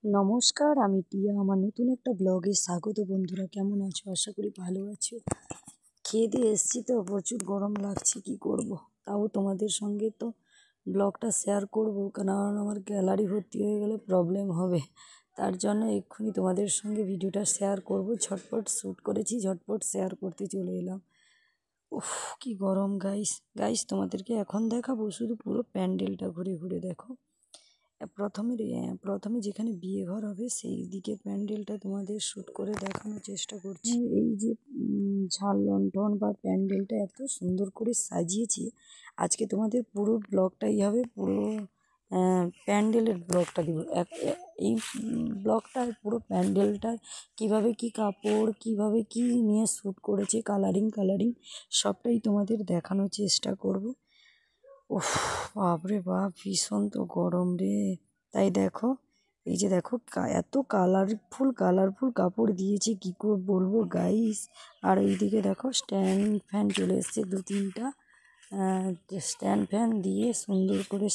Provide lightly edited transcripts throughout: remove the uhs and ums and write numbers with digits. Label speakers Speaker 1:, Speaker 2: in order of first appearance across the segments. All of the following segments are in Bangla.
Speaker 1: নমস্কার, আমি টিয়া। আমার নতুন একটা ব্লগে স্বাগত। বন্ধুরা, কেমন আছো? আশা করি ভালো আছো। খেয়ে দিয়ে এসছি তো, প্রচুর গরম লাগছে, কি করব। তাও তোমাদের সঙ্গে তো ব্লগটা শেয়ার করব, কারণ আমার গ্যালারি ভর্তি হয়ে গেলে প্রবলেম হবে। তার জন্য এক্ষুনি তোমাদের সঙ্গে ভিডিওটা শেয়ার করব। ঝটপট শ্যুট করেছি, ঝটপট শেয়ার করতে চলে এলাম। উফ, কি গরম গাইস। তোমাদেরকে এখন দেখাবো শুধু পুরো প্যান্ডেলটা ঘুরে ঘুরে দেখো। প্রথমে যেখানে বিয়ে ঘর হবে সেই দিকের প্যান্ডেলটা তোমাদের শ্যুট করে দেখানোর চেষ্টা করছি। এই যে ঝাড় লণ্ঠন বা প্যান্ডেলটা এত সুন্দর করে সাজিয়েছি, আজকে তোমাদের পুরো ব্লগটাই হবে, পুরো প্যান্ডেলের ব্লগটা দিব। এই ব্লগটা পুরো প্যান্ডেলটা কীভাবে কি কাপড়, কীভাবে কি নিয়ে শ্যুট করেছে, কালারিং সবটাই তোমাদের দেখানোর চেষ্টা করব। উফ, বাপরে বাপ, ভীষণ তো গরম রে। তাই দেখো, এই যে দেখো এত কালারফুল কাপড় দিয়েছে, কি করে বলবো গাইস। আর এইদিকে দেখো স্ট্যান্ড ফ্যান চলে এসছে 2-3টা। স্ট্যান্ড ফ্যান দিয়ে সুন্দর করে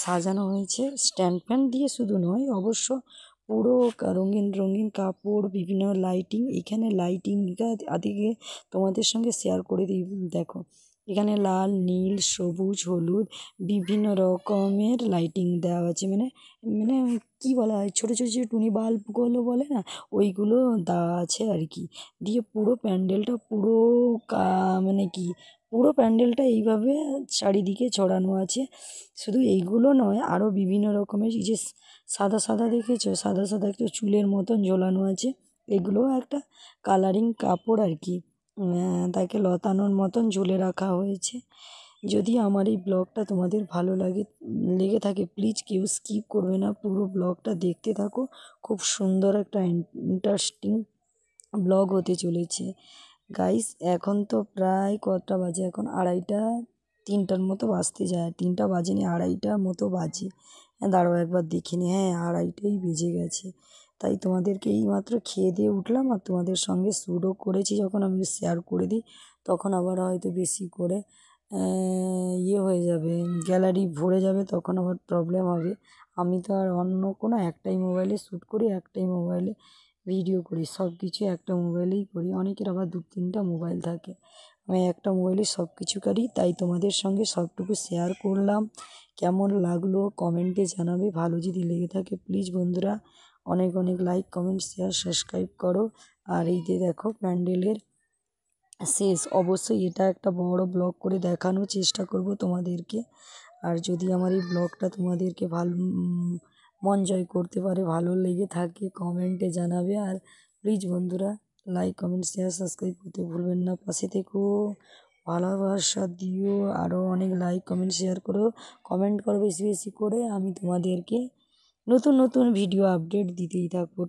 Speaker 1: সাজানো হয়েছে। স্ট্যান্ড ফ্যান দিয়ে শুধু নয়, অবশ্য পুরো রঙিন কাপড়, বিভিন্ন লাইটিং। এখানে লাইটিংটা আদিকে তোমাদের সঙ্গে শেয়ার করে দিই। দেখো, এখানে লাল, নীল, সবুজ, হলুদ বিভিন্ন রকমের লাইটিং দেওয়া আছে। মানে মানে কী বলা হয়, ছোটো যে টুনি বাল্বগুলো বলে না, ওইগুলো দেওয়া আছে আর কি। দিয়ে পুরো প্যান্ডেলটা মানে কি, পুরো প্যান্ডেলটা এইভাবে চারিদিকে ছড়ানো আছে। শুধু এইগুলো নয়, আরও বিভিন্ন রকমের, এই যে সাদা দেখেছো, সাদা একটু চুলের মতন ঝোলানো আছে। এগুলোও একটা কালারিং কাপড় আর কি, তাকে লতানোর মতন ঝুলে রাখা হয়েছে। যদি আমার এই ব্লগটা তোমাদের ভালো লেগে থাকে, প্লিজ কেউ স্কিপ করবে না, পুরো ব্লগটা দেখতে থাকো। খুব সুন্দর একটা ইন্টারেস্টিং ব্লগ হতে চলেছে গাইস। এখন তো প্রায় কটা বাজে, এখন 2:30-3টার মতো বাজতে যায়। 3টা বাজেনি, 2:30টার মতো বাজে। দাঁড়াও একবার দেখিনি, হ্যাঁ 2:30টাই বেজে গেছে। তাই তোমাদেরকে এইমাত্র খেয়ে দিয়ে উঠলাম, আর তোমাদের সঙ্গে শ্যুটও করেছি। যখন আমি শেয়ার করে দিই তখন আবার হয়তো বেশি করে হয়ে যাবে, গ্যালারি ভরে যাবে, তখন আবার প্রবলেম হবে। আমি তো আর অন্য কোনো একটাই মোবাইলে শ্যুট করি, একটাই মোবাইলে ভিডিও করি, সব কিছু একটা মোবাইলেই করি। অনেকের আবার 2-3টা মোবাইল থাকে, আমি একটা মোবাইলে সব কিছু করি। তাই তোমাদের সঙ্গে সবটুকু শেয়ার করলাম। কেমন লাগলো কমেন্টে জানাবে। ভালো যদি লেগে থাকে প্লিজ বন্ধুরা অনেক লাইক, কমেন্ট, শেয়ার, সাবস্ক্রাইব করো। আর এই যে দেখো প্যান্ডেলের শেষ, অবশ্যই এটা একটা বড় ব্লগ করে দেখানোর চেষ্টা করব তোমাদেরকে। আর যদি আমার এই ব্লগটা তোমাদেরকে মন জয় করতে পারে, ভালো লেগে থাকে, কমেন্টে জানাবে। আর প্লিজ বন্ধুরা লাইক, কমেন্ট, শেয়ার, সাবস্ক্রাইব করতে ভুলবেন না। পাশে থেকো, ভালোবাসা দিও, আরও অনেক লাইক, কমেন্ট, শেয়ার করো, কমেন্ট করো বেশি করে। আমি তোমাদেরকে নতুন ভিডিও আপডেট দিতেই থাকবো।